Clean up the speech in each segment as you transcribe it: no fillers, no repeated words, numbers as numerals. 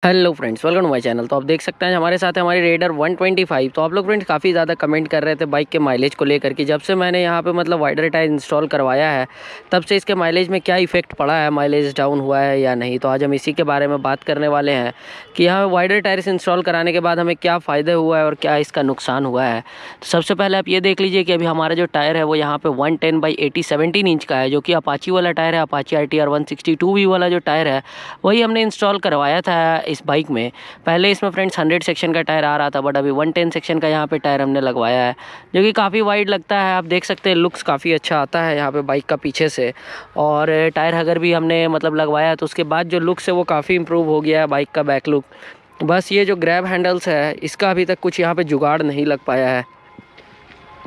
Hello friends, welcome to my channel. तो आप देख सकते हैं हमारे साथ है हमारी रेडर 125। तो आप लोग फ्रेंड्स काफ़ी ज़्यादा कमेंट कर रहे थे बाइक के माइलेज को लेकर कि जब से मैंने यहाँ पे मतलब वाइडर टायर इंस्टॉल करवाया है तब से इसके माइलेज में क्या इफ़ेक्ट पड़ा है, माइलेज डाउन हुआ है या नहीं। तो आज हम इसी के बारे में बात करने वाले हैं कि यहाँ वाइडर टायर्स इंस्टॉल कराने के बाद हमें क्या फ़ायदा हुआ है और क्या इसका नुकसान हुआ है। तो सबसे पहले आप ये देख लीजिए कि अभी हमारा जो टायर है वो यहाँ पे 110/80 17 इंच का है, जो कि अपाची वाला टायर है। अपाची RTR 162V वाला जो टायर है वही हमने इंस्टॉल करवाया था इस बाइक में। पहले इसमें फ्रेंड्स 100 सेक्शन का टायर आ रहा था, बट अभी 110 सेक्शन का यहाँ पे टायर हमने लगवाया है, जो कि काफ़ी वाइड लगता है। आप देख सकते हैं लुक्स काफ़ी अच्छा आता है यहाँ पे बाइक का पीछे से। और टायर अगर भी हमने मतलब लगवाया तो उसके बाद जो लुक्स है वो काफ़ी इंप्रूव हो गया है बाइक का बैक लुक। बस ये जो ग्रैब हैंडल्स है इसका अभी तक कुछ यहाँ पे जुगाड़ नहीं लग पाया है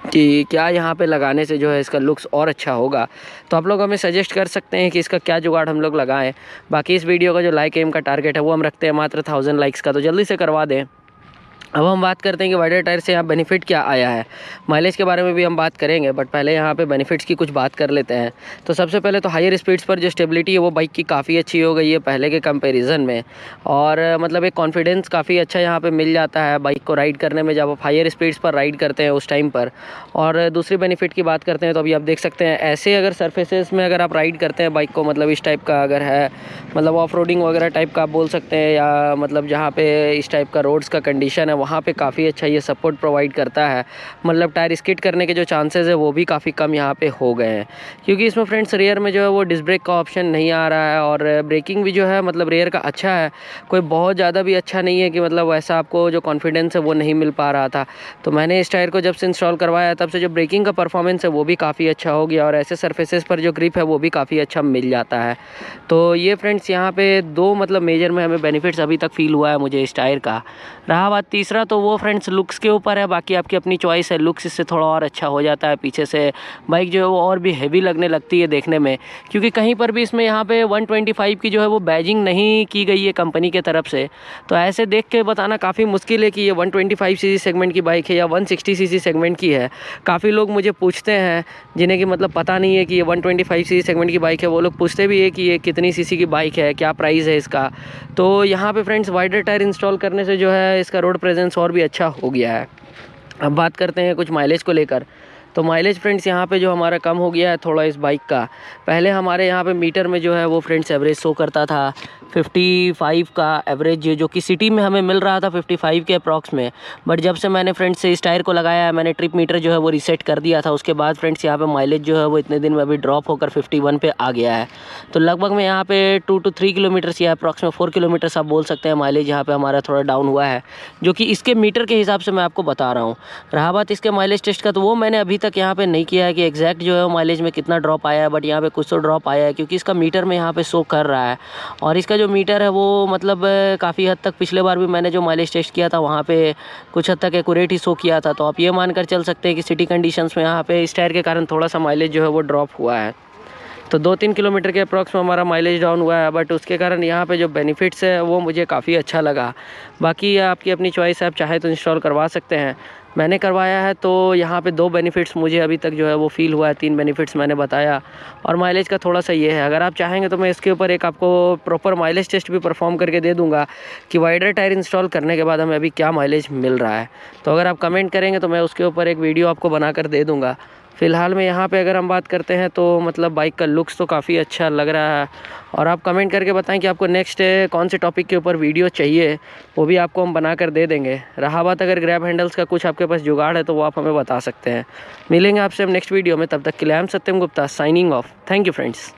कि क्या यहाँ पे लगाने से जो है इसका लुक्स और अच्छा होगा। तो आप लोग हमें सजेस्ट कर सकते हैं कि इसका क्या जुगाड़ हम लोग लगाएं। बाकी इस वीडियो का जो लाइक एम का टारगेट है वो हम रखते हैं मात्र 1000 लाइक्स का, तो जल्दी से करवा दें। अब हम बात करते हैं कि वाइडर टायर से यहाँ बेनिफिट क्या आया है। माइलेज के बारे में भी हम बात करेंगे, बट पहले यहाँ पे बेनिफिट्स की कुछ बात कर लेते हैं। तो सबसे पहले तो हायर स्पीड्स पर जो स्टेबिलिटी है वो बाइक की काफ़ी अच्छी हो गई है पहले के कंपैरिजन में। और मतलब एक कॉन्फिडेंस काफ़ी अच्छा यहाँ पे मिल जाता है बाइक को राइड करने में जब आप हायर स्पीड्स पर राइड करते हैं उस टाइम पर। और दूसरी बेनिफिट की बात करते हैं तो अभी आप देख सकते हैं ऐसे अगर सर्फेसेस में अगर आप राइड करते हैं बाइक को, मतलब इस टाइप का अगर है, मतलब ऑफ रोडिंग वगैरह टाइप का आप बोल सकते हैं, या मतलब जहाँ पे इस टाइप का रोड्स का कंडीशन है वहाँ पे काफ़ी अच्छा ये सपोर्ट प्रोवाइड करता है। मतलब टायर स्किड करने के जो चांसेस है वो भी काफ़ी कम यहाँ पे हो गए हैं, क्योंकि इसमें फ्रेंड्स रियर में जो है वो डिस्क ब्रेक का ऑप्शन नहीं आ रहा है। और ब्रेकिंग भी जो है मतलब रियर का अच्छा है, कोई बहुत ज़्यादा भी अच्छा नहीं है कि मतलब वैसा आपको जो कॉन्फिडेंस है वो नहीं मिल पा रहा था। तो मैंने इस टायर को जब से इंस्टॉल करवाया तब से जो ब्रेकिंग का परफॉर्मेंस है वो भी काफ़ी अच्छा हो गया, और ऐसे सर्फेसेस पर जो ग्रिप है वो भी काफ़ी अच्छा मिल जाता है। तो ये फ्रेंड्स यहाँ पे दो मतलब मेजर में हमें बेनिफिट्स अभी तक फील हुआ है मुझे इस टायर का। रहा बात तीसरा, तो वो फ्रेंड्स लुक्स के ऊपर है। बाकी आपकी अपनी चॉइस है, लुक्स इससे थोड़ा और अच्छा हो जाता है, पीछे से बाइक जो है वो और भी हैवी लगने लगती है देखने में, क्योंकि कहीं पर भी इसमें यहाँ पे 125 की जो है वो बैजिंग नहीं की गई है कंपनी के तरफ से। तो ऐसे देख के बताना काफ़ी मुश्किल है कि ये 125 सीसी सेगमेंट की बाइक है या 160 सीसी सेगमेंट की है। काफ़ी लोग मुझे पूछते हैं जिन्हें कि मतलब पता नहीं है कि ये 125 सीसी सेगमेंट की बाइक है, वो लोग पूछते भी है कि ये कितनी सीसी की बाइक है, क्या प्राइस है इसका। तो यहाँ पे फ्रेंड्स वाइडर टायर इंस्टॉल करने से जो है इसका रोड प्रेजेंस और भी अच्छा हो गया है। अब बात करते हैं कुछ माइलेज को लेकर। तो माइलेज फ्रेंड्स यहाँ पे जो हमारा कम हो गया है थोड़ा इस बाइक का। पहले हमारे यहाँ पे मीटर में जो है वो फ्रेंड्स एवरेज शो करता था 55 का एवरेज, जो कि सिटी में हमें मिल रहा था 55 के अप्रॉक्स में। बट जब से मैंने फ्रेंड्स से इस टायर को लगाया है, मैंने ट्रिप मीटर जो है वो रीसेट कर दिया था, उसके बाद फ्रेंड्स यहाँ पे माइलेज जो है वो इतने दिन में अभी ड्रॉप होकर 51 पे आ गया है। तो लगभग में यहाँ पे 2 to 3 किलोमीटर्स या अप्रॉक्स में 4 किलोमीटर्स आप बोल सकते हैं माइलेज यहाँ पे हमारा थोड़ा डाउन हुआ है, जो कि इसके मीटर के हिसाब से मैं आपको बता रहा हूँ। रहा बात इसके माइलेज टेस्ट का, तो वो मैंने अभी तक यहाँ पे नहीं किया है कि एग्जैक्ट जो है माइलेज में कितना ड्रॉप आया है, बट यहाँ पे कुछ तो ड्रॉप आया है क्योंकि इसका मीटर में यहाँ पे शो कर रहा है। और इसका जो मीटर है वो मतलब काफ़ी हद तक पिछले बार भी मैंने जो माइलेज टेस्ट किया था वहाँ पे कुछ हद तक एक्यूरेट ही शो किया था। तो आप ये मानकर चल सकते हैं कि सिटी कंडीशंस में यहाँ पे इस टायर के कारण थोड़ा सा माइलेज जो है वो ड्रॉप हुआ है। तो 2-3 किलोमीटर के अप्रॉक्स में हमारा माइलेज डाउन हुआ है, बट उसके कारण यहाँ पे जो बेनिफिट्स है वो मुझे काफ़ी अच्छा लगा। बाकी आपकी अपनी चॉइस है, आप चाहे तो इंस्टॉल करवा सकते हैं। मैंने करवाया है तो यहाँ पे 2 बेनिफिट्स मुझे अभी तक जो है वो फील हुआ है, 3 बेनिफिट्स मैंने बताया। और माइलेज का थोड़ा सा ये है, अगर आप चाहेंगे तो मैं इसके ऊपर एक आपको प्रॉपर माइलेज टेस्ट भी परफॉर्म करके दे दूँगा कि वाइडर टायर इंस्टॉल करने के बाद हमें अभी क्या माइलेज मिल रहा है। तो अगर आप कमेंट करेंगे तो मैं उसके ऊपर एक वीडियो आपको बनाकर दे दूँगा। फ़िलहाल में यहाँ पे अगर हम बात करते हैं तो मतलब बाइक का लुक्स तो काफ़ी अच्छा लग रहा है। और आप कमेंट करके बताएं कि आपको नेक्स्ट कौन से टॉपिक के ऊपर वीडियो चाहिए, वो भी आपको हम बना कर दे देंगे। रहा बात अगर ग्रैब हैंडल्स का कुछ आपके पास जुगाड़ है तो वो आप हमें बता सकते हैं। मिलेंगे आपसे हम नेक्स्ट वीडियो में, तब तक के लिए I am Satyam Gupta signing off. Thank you friends.